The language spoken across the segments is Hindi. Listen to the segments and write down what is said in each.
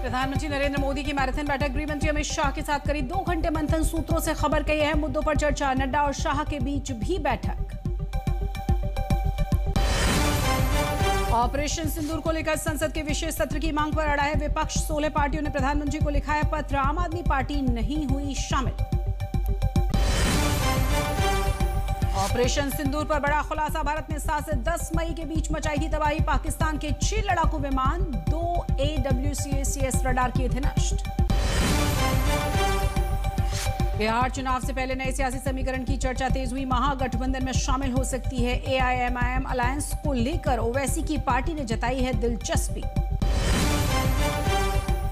प्रधानमंत्री नरेंद्र मोदी की मैराथन बैठक गृह मंत्री अमित शाह के साथ करीब 2 घंटे मंथन। सूत्रों से खबर कई अहम मुद्दों पर चर्चा। नड्डा और शाह के बीच भी बैठक। ऑपरेशन सिंदूर को लेकर संसद के विशेष सत्र की मांग पर अड़ा है विपक्ष। 16 पार्टियों ने प्रधानमंत्री को लिखा है पत्र। आम आदमी पार्टी नहीं हुई शामिल। ऑपरेशन सिंदूर पर बड़ा खुलासा। भारत में 7 से 10 मई के बीच मचाई थी तबाही। पाकिस्तान के 6 लड़ाकू विमान, 2 AWACS रडार किए थे नष्ट। बिहार चुनाव से पहले नए सियासी समीकरण की चर्चा तेज हुई। महागठबंधन में शामिल हो सकती है AIMIM। अलायंस को लेकर ओवैसी की पार्टी ने जताई है दिलचस्पी।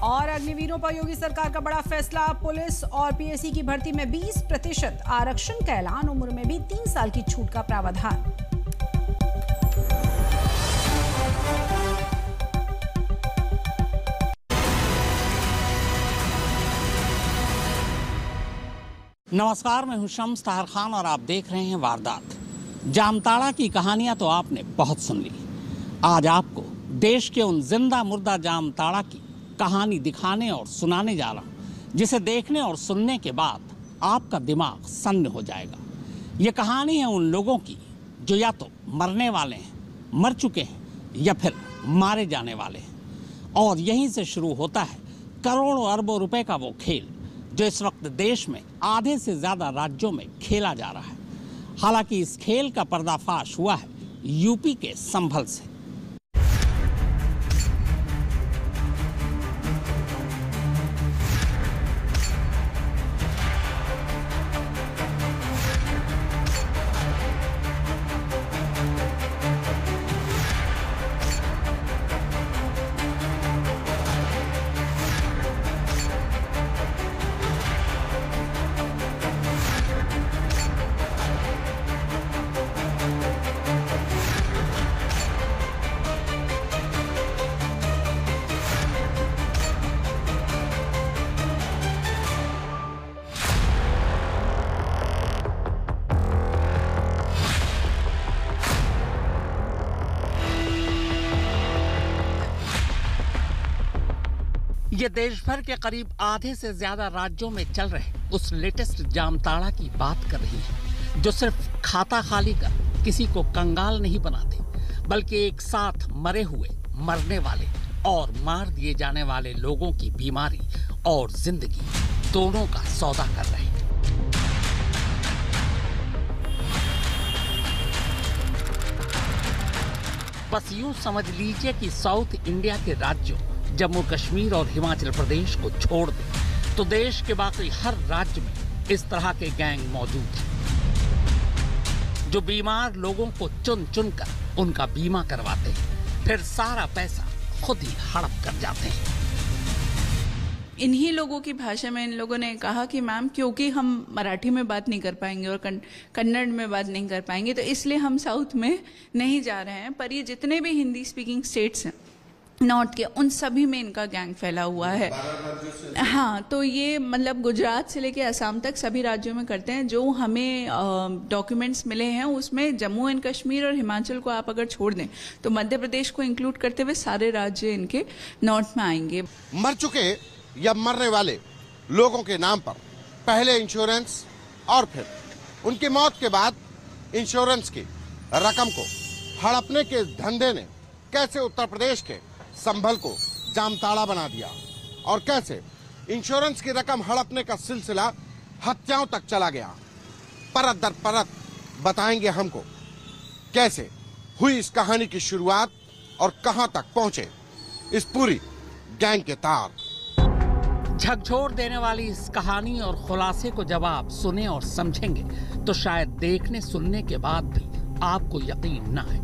और अग्निवीरों पर योगी सरकार का बड़ा फैसला। पुलिस और PSC की भर्ती में 20% आरक्षण का ऐलान। उम्र में भी 3 साल की छूट का प्रावधान। नमस्कार, मैं हूं शम्स ताहर खान और आप देख रहे हैं वारदात। जामताड़ा की कहानियां तो आपने बहुत सुन ली। आज आपको देश के उन जिंदा मुर्दा जामताड़ा की कहानी दिखाने और सुनाने जा रहा हूं, जिसे देखने और सुनने के बाद आपका दिमाग सन्न हो जाएगा। ये कहानी है उन लोगों की जो या तो मरने वाले हैं, मर चुके हैं, या फिर मारे जाने वाले हैं। और यहीं से शुरू होता है करोड़ों अरबों रुपए का वो खेल जो इस वक्त देश में आधे से ज्यादा राज्यों में खेला जा रहा है। हालांकि इस खेल का पर्दाफाश हुआ है यूपी के संभल से। ये देश भर के करीब आधे से ज्यादा राज्यों में चल रहे उस लेटेस्ट जामताड़ा की बात कर रही है, जो सिर्फ खाता खाली कर किसी को कंगाल नहीं बनाते, बल्कि एक साथ मरे हुए, मरने वाले और मार दिए जाने वाले लोगों की बीमारी और जिंदगी दोनों का सौदा कर रहे हैं। बस यूं समझ लीजिए कि साउथ इंडिया के राज्यों जम्मू कश्मीर और हिमाचल प्रदेश को छोड़ दें तो देश के बाकी हर राज्य में इस तरह के गैंग मौजूद हैं, जो बीमार लोगों को चुन चुन कर उनका बीमा करवाते हैं, फिर सारा पैसा खुद ही हड़प कर जाते हैं। इन्हीं लोगों की भाषा में इन लोगों ने कहा कि मैम, क्योंकि हम मराठी में बात नहीं कर पाएंगे और कन्नड़ में बात नहीं कर पाएंगे, तो इसलिए हम साउथ में नहीं जा रहे हैं। पर ये जितने भी हिंदी स्पीकिंग स्टेट्स हैं नॉर्थ के, उन सभी में इनका गैंग फैला हुआ है। हाँ, तो ये मतलब गुजरात से लेके असम तक सभी राज्यों में करते हैं। जो हमें डॉक्यूमेंट्स मिले हैं उसमें जम्मू एंड कश्मीर और हिमाचल को आप अगर छोड़ दें तो मध्य प्रदेश को इंक्लूड करते हुए सारे राज्य इनके नॉर्थ में आएंगे। मर चुके या मरने वाले लोगों के नाम पर पहले इंश्योरेंस और फिर उनकी मौत के बाद इंश्योरेंस की रकम को हड़पने के धंधे ने कैसे उत्तर प्रदेश के संभल को जामताड़ा बना दिया और कैसे इंश्योरेंस की रकम हड़पने का सिलसिला हत्याओं तक चला गया। परत दर परत बताएंगे हमको कैसे हुई इस कहानी की शुरुआत और कहां तक पहुंचे इस पूरी गैंग के तार। झकझोर देने वाली इस कहानी और खुलासे को जब आप सुने और समझेंगे तो शायद देखने सुनने के बाद भी आपको यकीन न आए।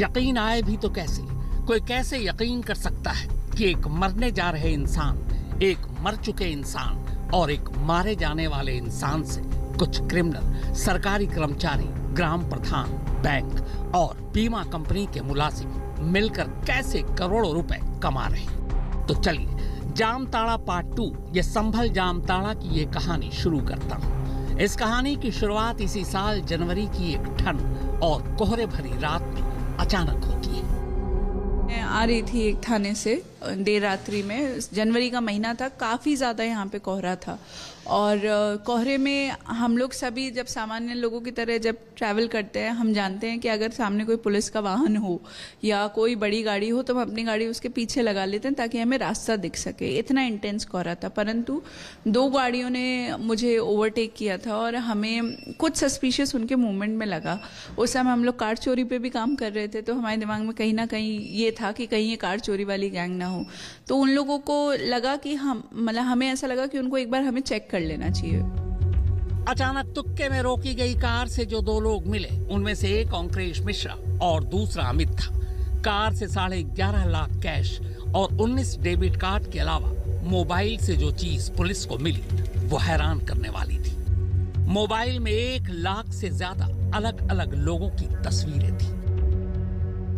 यकीन आए भी तो कैसे? कोई कैसे यकीन कर सकता है कि एक मरने जा रहे इंसान, एक मर चुके इंसान और एक मारे जाने वाले इंसान से कुछ क्रिमिनल, सरकारी कर्मचारी, ग्राम प्रधान, बैंक और बीमा कंपनी के मुलाजिम मिलकर कैसे करोड़ों रुपए कमा रहे हैं। तो चलिए जामताड़ा पार्ट 2 ये संभल जामताड़ा की ये कहानी शुरू करता हूँ। इस कहानी की शुरुआत इसी साल जनवरी की एक ठंड और कोहरे भरी रात में अचानक होती है। मैं आ रही थी एक थाने से देर रात्रि में, जनवरी का महीना था, काफ़ी ज़्यादा यहाँ पे कोहरा था। और कोहरे में हम लोग सभी जब सामान्य लोगों की तरह जब ट्रैवल करते हैं, हम जानते हैं कि अगर सामने कोई पुलिस का वाहन हो या कोई बड़ी गाड़ी हो तो हम अपनी गाड़ी उसके पीछे लगा लेते हैं ताकि हमें रास्ता दिख सके। इतना इंटेंस कोहरा था, परंतु 2 गाड़ियों ने मुझे ओवरटेक किया था और हमें कुछ सस्पिशियस उनके मूवमेंट में लगा। उस समय हम लोग कार चोरी पे भी काम कर रहे थे, तो हमारे दिमाग में कहीं ना कहीं ये था कि कहीं ये कार चोरी वाली गैंग ना हो। तो उन लोगों को लगा कि हमें ऐसा लगा कि उनको एक बार हमें चेक कर लेना चाहिए। अचानक तुक्के में रोकी गई कार से जो 2 लोग मिले, उनमें से एक ओंकारेश मिश्रा और दूसरा अमित था। कार से 11.5 लाख कैश और 19 डेबिट कार्ड के अलावा मोबाइल से जो चीज पुलिस को मिली वो हैरान करने वाली थी। मोबाइल में 1 लाख से ज्यादा अलग अलग लोगों की तस्वीरें थी।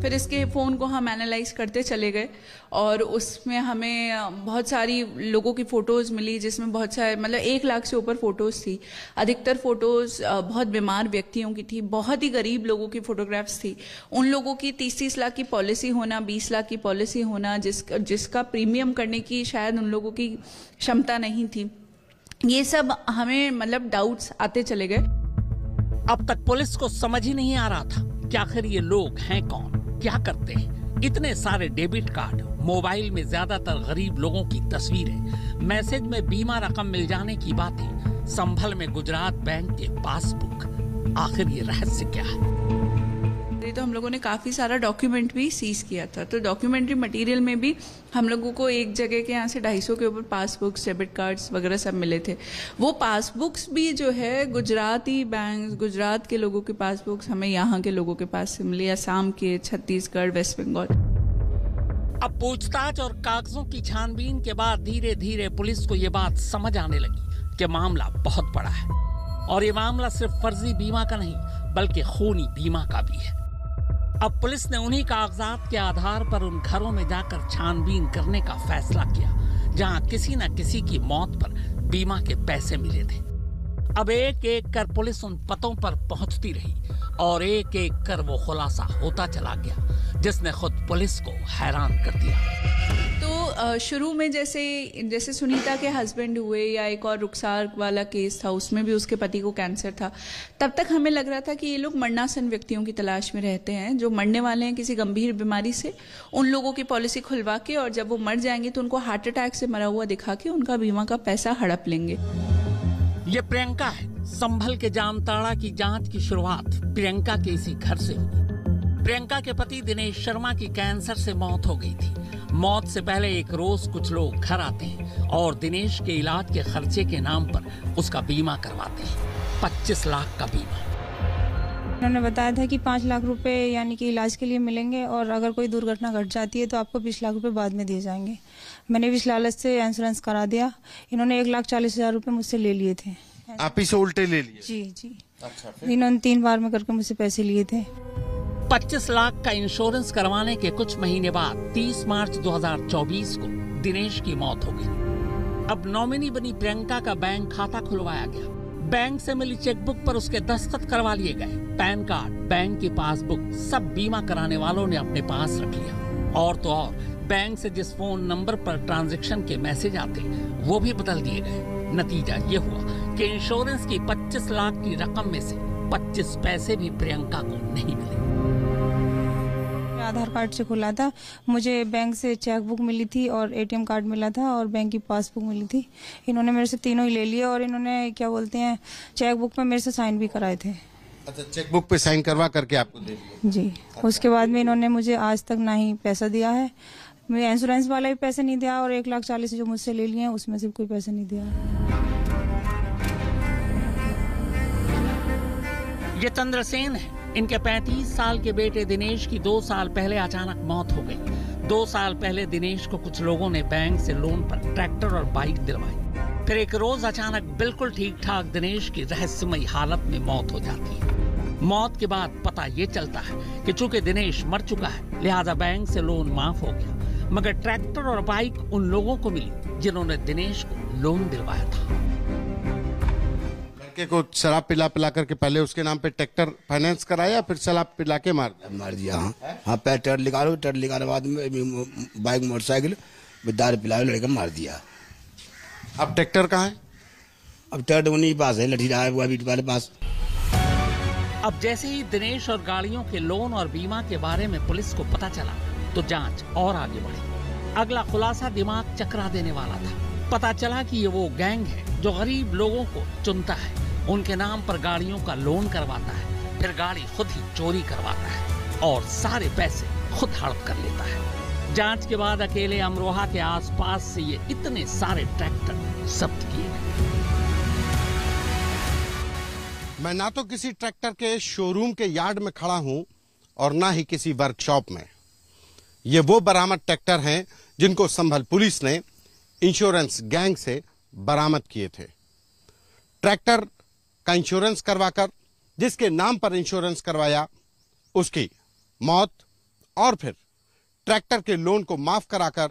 फिर इसके फ़ोन को हम एनालाइज करते चले गए और उसमें हमें बहुत सारी लोगों की फ़ोटोज़ मिली, जिसमें बहुत सारे 1 लाख से ऊपर फ़ोटोज़ थी। अधिकतर फ़ोटोज़ बहुत बीमार व्यक्तियों की थी, बहुत ही गरीब लोगों की फ़ोटोग्राफ्स थी। उन लोगों की 30-30 लाख की पॉलिसी होना, 20 लाख की पॉलिसी होना, जिसका प्रीमियम करने की शायद उन लोगों की क्षमता नहीं थी। ये सब हमें डाउट्स आते चले गए। अब तक पुलिस को समझ ही नहीं आ रहा था कि आखिर ये लोग हैं कौन, क्या करते हैं। इतने सारे डेबिट कार्ड, मोबाइल में ज्यादातर गरीब लोगों की तस्वीरें, मैसेज में बीमा रकम मिल जाने की बातें, संभल में गुजरात बैंक के पासबुक, आखिर ये रहस्य क्या है। तो हम लोगों ने काफ़ी सारा डॉक्यूमेंट भी सीज किया था। तो डॉक्यूमेंट्री मटेरियल में भी हम लोगों को एक जगह के यहाँ से 250 के ऊपर पासबुक्स, डेबिट कार्ड्स वगैरह सब मिले थे। वो पासबुक्स भी जो है गुजराती बैंक, गुजरात के लोगों के पासबुक्स हमें यहाँ के लोगों के पास से मिले, असम के, छत्तीसगढ़, वेस्ट बंगाल। अब पूछताछ और कागजों की छानबीन के बाद धीरे धीरे पुलिस को ये बात समझ आने लगी कि मामला बहुत बड़ा है और ये मामला सिर्फ फर्जी बीमा का नहीं बल्कि खूनी बीमा का भी है। अब पुलिस ने उन्हीं कागजात के आधार पर उन घरों में जाकर छानबीन करने का फैसला किया जहां किसी न किसी की मौत पर बीमा के पैसे मिले थे। अब एक एक कर पुलिस उन पतों पर पहुंचती रही और एक एक कर वो खुलासा होता चला गया जिसने खुद पुलिस को हैरान कर दिया। तो शुरू में जैसे सुनीता के हस्बैंड हुए या एक और रुखसार वाला केस था, उसमें भी उसके पति को कैंसर था। तब तक हमें लग रहा था कि ये लोग मरणासन व्यक्तियों की तलाश में रहते हैं, जो मरने वाले हैं किसी गंभीर बीमारी से। उन लोगों की पॉलिसी खुलवा के और जब वो मर जाएंगे तो उनको हार्ट अटैक से मरा हुआ दिखा के उनका बीमा का पैसा हड़प लेंगे। ये प्रियंका है। संभल के जामताड़ा की जांच की शुरुआत प्रियंका के इसी घर से हुई। प्रियंका के पति दिनेश शर्मा की कैंसर से मौत हो गई थी। मौत से पहले एक रोज कुछ लोग घर आते हैं और दिनेश के इलाज के खर्चे के नाम पर उसका बीमा करवाते हैं, 25 लाख का बीमा। उन्होंने बताया था कि 5 लाख रुपए यानी कि इलाज के लिए मिलेंगे और अगर कोई दुर्घटना घट जाती है तो आपको 20 लाख रुपए बाद में दिए जाएंगे। मैंने भी इस लालच से इंश्योरेंस करा दिया। इन्होंने 1,40,000 रुपए मुझसे ले लिए थे। आप ही से उल्टे ले लिए? जी। अच्छा, इन्होंने 3 बार में करके मुझसे पैसे लिए थे। 25 लाख का इंश्योरेंस करवाने के कुछ महीने बाद 30 मार्च 2024 को दिनेश की मौत हो गई। अब नॉमिनी बनी प्रियंका का बैंक खाता खुलवाया गया। बैंक से मिली चेकबुक पर उसके दस्तखत करवा लिए गए। पैन कार्ड, बैंक की पासबुक सब बीमा कराने वालों ने अपने पास रख लिया। और तो और बैंक से जिस फोन नंबर पर ट्रांजैक्शन के मैसेज आते वो भी बदल दिए गए। नतीजा ये हुआ कि इंश्योरेंस की 25 लाख की रकम में से 25 पैसे भी प्रियंका को नहीं मिले। आधार कार्ड से खुला था, मुझे बैंक से चेकबुक मिली थी और एटीएम कार्ड मिला था और बैंक की पासबुक मिली थी। इन्होंने मेरे से तीनों ही ले लिए और इन्होंने क्या बोलते हैं चेकबुक पे मेरे से साइन भी कराए थे। अच्छा, चेकबुक पे साइन करवा करके आपको दे दिया? जी। उसके बाद में इन्होंने मुझे आज तक ना ही पैसा दिया है। मैं इंश्योरेंस वाला भी पैसे नहीं दिया और 1,40,000 जो मुझसे ले लिए हैं उसमें से कोई पैसा नहीं दिया। ये चंद्रसेन है। इनके 35 साल के बेटे दिनेश की 2 साल पहले अचानक मौत हो गई। 2 साल पहले दिनेश को कुछ लोगों ने बैंक से लोन पर ट्रैक्टर और बाइक दिलवाई। फिर एक रोज अचानक बिल्कुल ठीक ठाक दिनेश की रहस्यमयी हालत में मौत हो जाती है। मौत के बाद पता ये चलता है कि चूंकि दिनेश मर चुका है लिहाजा बैंक से लोन माफ हो गया, मगर ट्रैक्टर और बाइक उन लोगों को मिली जिन्होंने दिनेश को लोन दिलवाया था। लड़के को शराब पिला पिला करके पहले उसके नाम पे ट्रैक्टर फाइनेंस कराया, फिर शराब पिला के मार दिया। हाँ पैर ट्रैक्टर निकाले बाद में बाइक मोटरसाइकिल दारू पिला लड़के मार दिया। अब ट्रैक्टर कहाँ है? अब ट्रैक्टर उन्हीं के पास है, लठी रहा है वो अभी वाले पास। अब जैसे ही दिनेश और गाड़ियों के लोन और बीमा के बारे में पुलिस को पता चला तो जांच और आगे बढ़ी। अगला खुलासा दिमाग चकरा देने वाला था। पता चला कि ये वो गैंग है जो गरीब लोगों को चुनता है, उनके नाम पर गाड़ियों का लोन करवाता है, फिर गाड़ी खुद ही चोरी करवाता है और सारे पैसे खुद हड़प कर लेता है। जांच के बाद अकेले अमरोहा के आसपास से ये इतने सारे ट्रैक्टर जब्त किए गए। मैं ना तो किसी ट्रैक्टर के शोरूम के यार्ड में खड़ा हूं और ना ही किसी वर्कशॉप में। ये वो बरामद ट्रैक्टर हैं जिनको संभल पुलिस ने इंश्योरेंस गैंग से बरामद किए थे। ट्रैक्टर का इंश्योरेंस करवाकर, जिसके नाम पर इंश्योरेंस करवाया, उसकी मौत और फिर ट्रैक्टर के लोन को माफ कराकर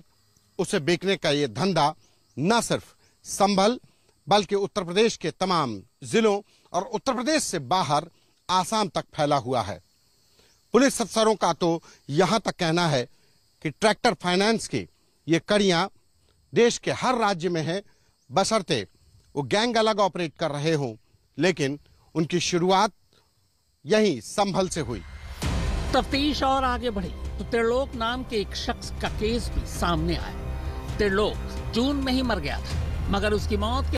उसे बेचने का यह धंधा न सिर्फ संभल बल्कि उत्तर प्रदेश के तमाम जिलों और उत्तर प्रदेश से बाहर आसाम तक फैला हुआ है। पुलिस अफसरों का तो यहां तक कहना है कि ट्रैक्टर फाइनेंस की ये कड़ियां देश के हर राज्य में है, बशर्ते वो गैंग अलग ऑपरेट कर रहे हों, लेकिन उनकी शुरुआत यहीं संभल से हुई। तफ्तीश और आगे बढ़ी तो त्रिलोक नाम के एक शख्स का केस भी सामने आया। त्रिलोक जून में ही मर गया था, मगर उसकी मौत के